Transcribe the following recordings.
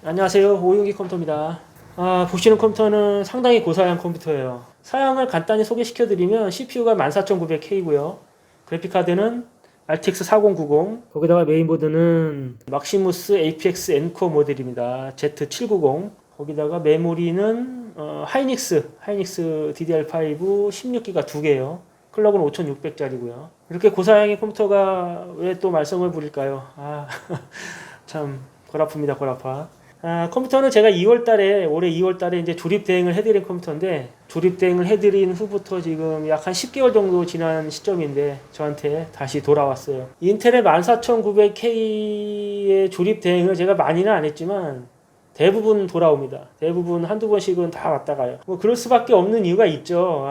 안녕하세요. 오윤기 컴퓨터입니다. 보시는 컴퓨터는 상당히 고사양 컴퓨터예요. 사양을 간단히 소개시켜드리면 CPU가 14900K고요. 그래픽카드는 RTX 4090, 거기다가 메인보드는 막시무스 APX N코어 모델입니다. Z790. 거기다가 메모리는 하이닉스 DDR5 16기가 2개요. 클럭은 5600짜리고요. 이렇게 고사양의 컴퓨터가 왜 또 말썽을 부릴까요? 참 골 아픕니다. 골 아파. 컴퓨터는 제가 올해 2월달에 이제 조립 대행을 해드린 컴퓨터인데, 조립 대행을 해드린 후부터 지금 약 한 10개월 정도 지난 시점인데 저한테 다시 돌아왔어요. 인텔의 14900K의 조립 대행을 제가 많이는 안 했지만 대부분 돌아옵니다. 대부분 한두 번씩은 다 왔다 가요. 뭐 그럴 수밖에 없는 이유가 있죠.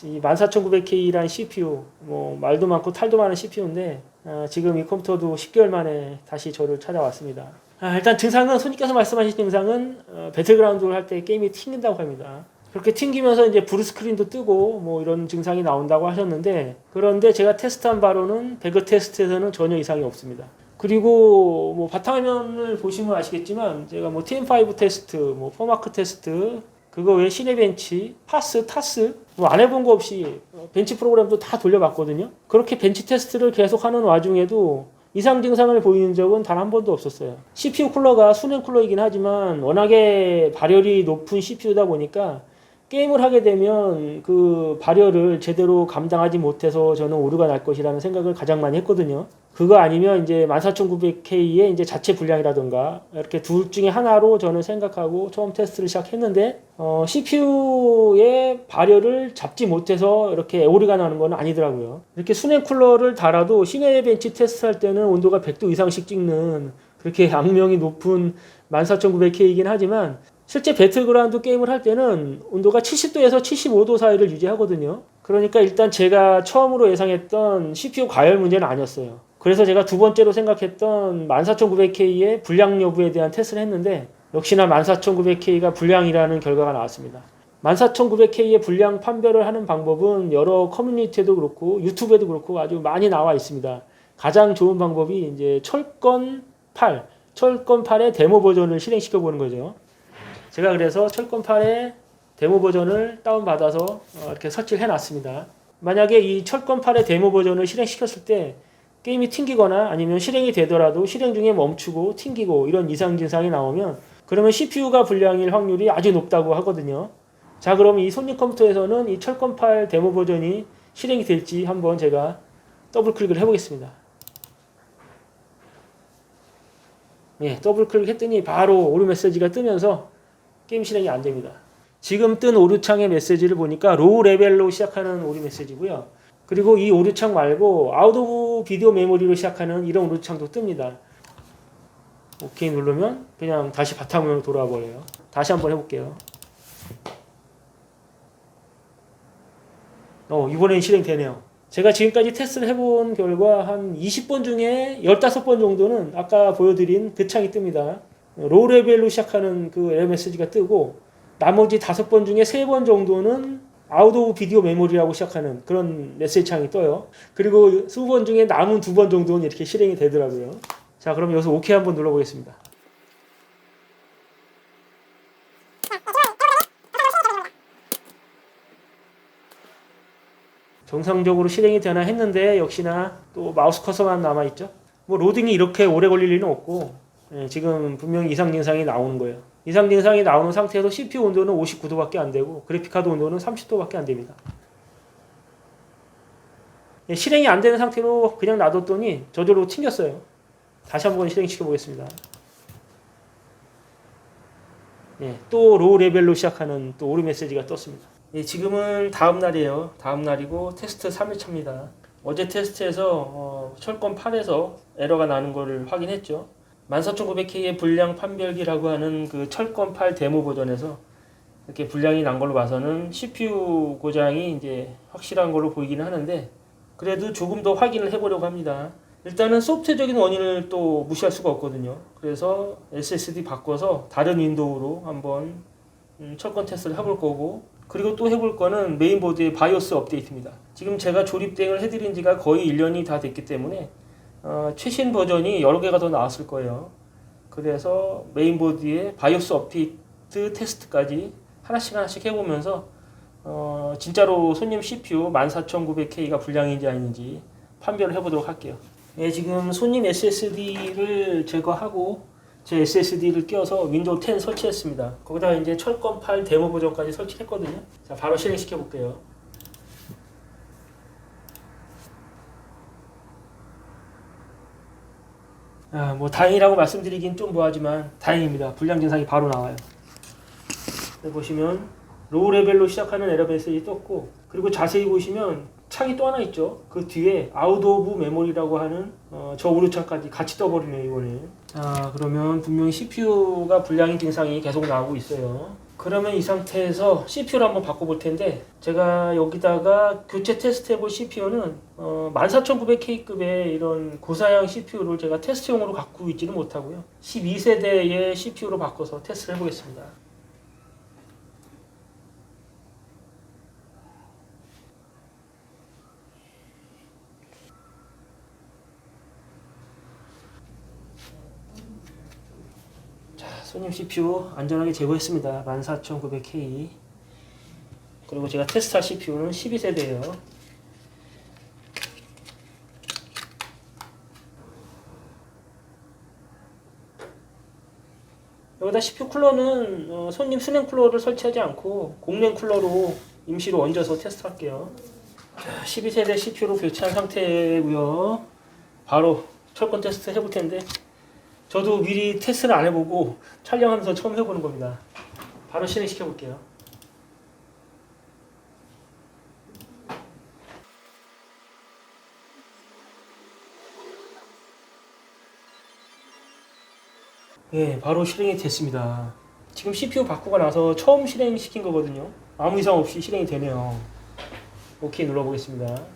이 14900K란 CPU, 뭐 말도 많고 탈도 많은 CPU인데 지금 이 컴퓨터도 10개월 만에 다시 저를 찾아왔습니다. 일단 증상은, 손님께서 말씀하신 증상은 배틀그라운드를 할 때 게임이 튕긴다고 합니다. 그렇게 튕기면서 이제 블루스크린도 뜨고 뭐 이런 증상이 나온다고 하셨는데, 그런데 제가 테스트한 바로는 배그 테스트에서는 전혀 이상이 없습니다. 그리고 뭐 바탕화면을 보시면 아시겠지만 제가 뭐 TM5 테스트, 뭐 포마크 테스트, 그거 외에 시네벤치, 파스, 타스 뭐 안 해본 거 없이 벤치 프로그램도 다 돌려봤거든요. 그렇게 벤치 테스트를 계속하는 와중에도 이상 증상을 보이는 적은 단 한 번도 없었어요. CPU 쿨러가 수냉 쿨러이긴 하지만 워낙에 발열이 높은 CPU다 보니까 게임을 하게 되면 그 발열을 제대로 감당하지 못해서 저는 오류가 날 것이라는 생각을 가장 많이 했거든요. 그거 아니면 이제 14900K의 이제 자체 불량이라든가 이렇게 둘 중에 하나로 저는 생각하고 처음 테스트를 시작했는데, CPU의 발열을 잡지 못해서 이렇게 오류가 나는 건 아니더라고요. 이렇게 수냉 쿨러를 달아도 시네벤치 테스트할 때는 온도가 100도 이상씩 찍는 그렇게 악명이 높은 14900K이긴 하지만 실제 배틀그라운드 게임을 할 때는 온도가 70도에서 75도 사이를 유지하거든요. 그러니까 일단 제가 처음으로 예상했던 CPU 과열 문제는 아니었어요. 그래서 제가 두 번째로 생각했던 14900K의 불량 여부에 대한 테스트를 했는데, 역시나 14900K가 불량이라는 결과가 나왔습니다. 14900K의 불량 판별을 하는 방법은 여러 커뮤니티에도 그렇고 유튜브에도 그렇고 아주 많이 나와 있습니다. 가장 좋은 방법이 이제 철권 8의 데모 버전을 실행시켜 보는 거죠. 제가 그래서 철권 8의 데모 버전을 다운받아서 이렇게 설치를 해놨습니다. 만약에 이 철권 8의 데모 버전을 실행시켰을 때 게임이 튕기거나 아니면 실행이 되더라도 실행 중에 멈추고 튕기고 이런 이상 증상이 나오면, 그러면 CPU가 불량일 확률이 아주 높다고 하거든요. 자, 그럼 이 손님 컴퓨터에서는 이 철권 8 데모 버전이 실행이 될지 한번 제가 더블 클릭을 해보겠습니다. 더블 클릭했더니 바로 오류 메시지가 뜨면서 게임 실행이 안 됩니다. 지금 뜬 오류창의 메시지를 보니까 로우 레벨로 시작하는 오류 메시지고요. 그리고 이 오류창 말고 아웃 오브 비디오 메모리로 시작하는 이런 오류창도 뜹니다. 오케이 누르면 그냥 다시 바탕화면으로 돌아와 버려요. 다시 한번 해볼게요. 이번엔 실행되네요. 제가 지금까지 테스트를 해본 결과 한 20번 중에 15번 정도는 아까 보여드린 그 창이 뜹니다. 로우 레벨로 시작하는 그 에러 메시지가 뜨고, 나머지 5번 중에 3번 정도는 아웃 오브 비디오 메모리라고 시작하는 그런 메시지 창이 떠요. 그리고 20번 중에 남은 2번 정도는 이렇게 실행이 되더라고요. 자, 그럼 여기서 OK 한번 눌러보겠습니다. 정상적으로 실행이 되나 했는데 역시나 또 마우스 커서만 남아있죠. 뭐 로딩이 이렇게 오래 걸릴 리는 없고, 지금 분명히 이상 증상이 나오는 거예요. 이상 증상이 나오는 상태에서 CPU 온도는 59도밖에 안 되고 그래픽카드 온도는 30도밖에 안 됩니다. 실행이 안 되는 상태로 그냥 놔뒀더니 저절로 튕겼어요. 다시 한번 실행시켜 보겠습니다. 또 로우 레벨로 시작하는 또 오류 메시지가 떴습니다. 지금은 다음 날이에요. 다음 날이고 테스트 3일차입니다. 어제 테스트에서 철권 8에서 에러가 나는 것을 확인했죠. 14900K의 불량 판별기라고 하는 그 철권 8 데모 버전에서 이렇게 불량이 난 걸로 봐서는 CPU 고장이 이제 확실한 걸로 보이기는 하는데, 그래도 조금 더 확인을 해보려고 합니다. 일단은 소프트적인 원인을 또 무시할 수가 없거든요. 그래서 SSD 바꿔서 다른 윈도우로 한번 철권 테스트를 해볼 거고, 그리고 또 해볼 거는 메인보드의 바이오스 업데이트입니다. 지금 제가 조립 대행을 해드린 지가 거의 1년이 다 됐기 때문에 최신 버전이 여러 개가 더 나왔을 거예요. 그래서 메인보드의 바이오스 업데이트 테스트까지 하나씩 해보면서 진짜로 손님 CPU 14900K가 불량인지 아닌지 판별을 해보도록 할게요. 네, 지금 손님 SSD를 제거하고 제 SSD를 끼워서 윈도우 10 설치했습니다. 거기다가 이제 철권 8 데모 버전까지 설치했거든요. 자, 바로 실행시켜 볼게요. 뭐 다행이라고 말씀드리긴 좀 뭐하지만 다행입니다. 불량 증상이 바로 나와요. 보시면 로우 레벨로 시작하는 에러 메시지 떴고, 그리고 자세히 보시면 창이 또 하나 있죠. 그 뒤에 아웃 오브 메모리라고 하는 저 우르창까지 같이 떠버리네요, 이번에. 자, 그러면 분명히 CPU가 불량인 증상이 계속 나오고 있어요. 그러면 이 상태에서 CPU를 한번 바꿔볼 텐데, 제가 여기다가 교체 테스트 해볼 CPU는 14900K급의 이런 고사양 CPU를 제가 테스트용으로 갖고 있지는 못하고요. 12세대의 CPU로 바꿔서 테스트를 해보겠습니다. 손님 CPU 안전하게 제거했습니다. 14900K. 그리고 제가 테스트할 CPU는 12세대예요. 여기다 CPU 쿨러는 손님 수냉 쿨러를 설치하지 않고 공냉 쿨러로 임시로 얹어서 테스트할게요. 12세대 CPU로 교체한 상태고요. 바로 철권 테스트 해볼 텐데, 저도 미리 테스트를 안 해보고 촬영하면서 처음 해보는 겁니다. 바로 실행시켜 볼게요. 예, 바로 실행이 됐습니다. 지금 CPU 바꾸고 나서 처음 실행시킨 거거든요. 아무 이상 없이 실행이 되네요. 오케이 눌러보겠습니다.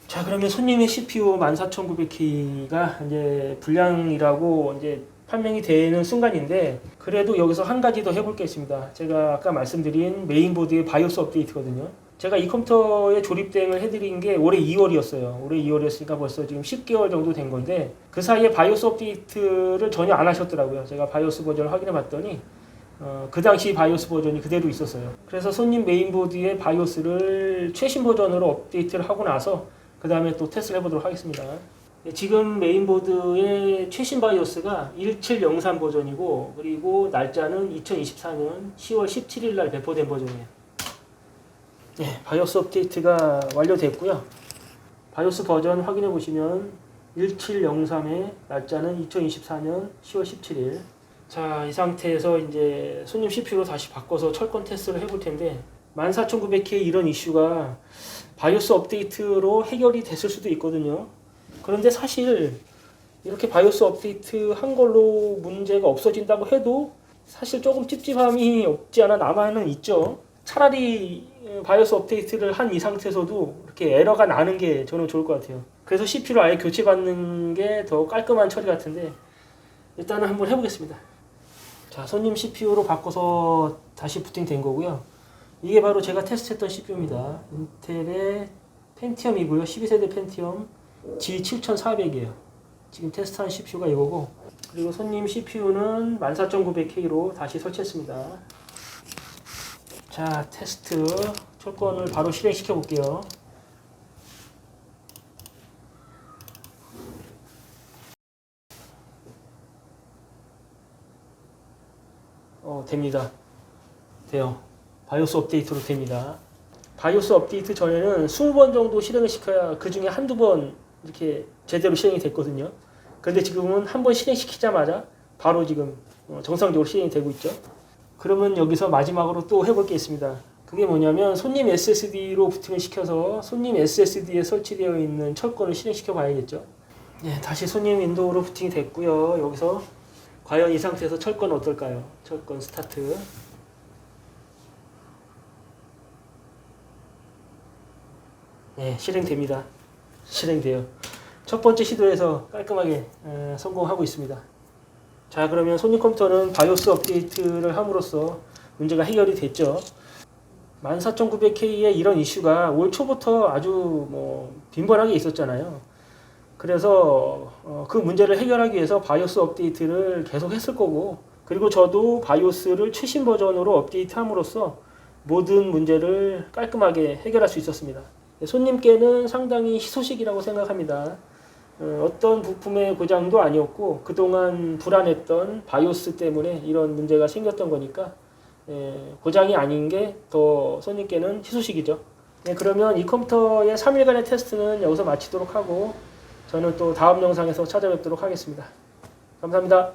자, 그러면 손님의 CPU 14900K가 이제 불량이라고 이제 판명이 되는 순간인데, 그래도 여기서 한 가지 더 해볼 게 있습니다. 제가 아까 말씀드린 메인보드의 바이오스 업데이트거든요. 제가 이 컴퓨터에 조립대행을 해드린 게 올해 2월이었어요. 올해 2월이었으니까 벌써 지금 10개월 정도 된 건데, 그 사이에 바이오스 업데이트를 전혀 안 하셨더라고요. 제가 바이오스 버전을 확인해 봤더니 그 당시 바이오스 버전이 그대로 있었어요. 그래서 손님 메인보드의 바이오스를 최신 버전으로 업데이트를 하고 나서 그 다음에 또 테스트를 해보도록 하겠습니다. 지금 메인보드의 최신 바이오스가 1703 버전이고, 그리고 날짜는 2024년 10월 17일 날 배포된 버전이에요. 네, 바이오스 업데이트가 완료됐고요. 바이오스 버전 확인해 보시면 1703의 날짜는 2024년 10월 17일. 자, 이 상태에서 이제 손님 CPU로 다시 바꿔서 철권 테스트를 해볼 텐데, 14900K 이런 이슈가 바이오스 업데이트로 해결이 됐을 수도 있거든요. 그런데 사실 이렇게 바이오스 업데이트 한 걸로 문제가 없어진다고 해도 사실 조금 찝찝함이 없지 않아 남아는 있죠. 차라리 바이오스 업데이트를 한 이 상태에서도 이렇게 에러가 나는 게 저는 좋을 것 같아요. 그래서 CPU를 아예 교체받는 게 더 깔끔한 처리 같은데, 일단은 한번 해보겠습니다. 자, 손님 CPU로 바꿔서 다시 부팅된 거고요. 이게 바로 제가 테스트했던 CPU입니다. 인텔의 펜티엄이고요. 12세대 펜티엄 G7400이에요. 지금 테스트한 CPU가 이거고, 그리고 손님 CPU는 14900K로 다시 설치했습니다. 자, 테스트 철권을 바로 실행시켜 볼게요. 됩니다. 돼요. 바이오스 업데이트로 됩니다. 바이오스 업데이트 전에는 20번 정도 실행을 시켜야 그 중에 한두 번 이렇게 제대로 실행이 됐거든요. 그런데 지금은 한 번 실행시키자마자 바로 지금 정상적으로 실행이 되고 있죠. 그러면 여기서 마지막으로 또 해볼 게 있습니다. 그게 뭐냐면 손님 SSD로 부팅을 시켜서 손님 SSD에 설치되어 있는 철권을 실행시켜 봐야겠죠. 네, 다시 손님 윈도우로 부팅이 됐고요. 여기서 과연 이 상태에서 철권 어떨까요? 철권 스타트. 네, 실행됩니다. 실행돼요. 첫 번째 시도에서 깔끔하게 성공하고 있습니다. 자, 그러면 손님 컴퓨터는 바이오스 업데이트를 함으로써 문제가 해결이 됐죠. 14900K의 이런 이슈가 올 초부터 아주 빈번하게 있었잖아요. 그래서 그 문제를 해결하기 위해서 바이오스 업데이트를 계속 했을 거고, 그리고 저도 바이오스를 최신 버전으로 업데이트함으로써 모든 문제를 깔끔하게 해결할 수 있었습니다. 손님께는 상당히 희소식이라고 생각합니다. 어떤 부품의 고장도 아니었고 그동안 불안했던 바이오스 때문에 이런 문제가 생겼던 거니까 고장이 아닌 게 더 손님께는 희소식이죠. 네, 그러면 이 컴퓨터의 3일간의 테스트는 여기서 마치도록 하고 저는 또 다음 영상에서 찾아뵙도록 하겠습니다. 감사합니다.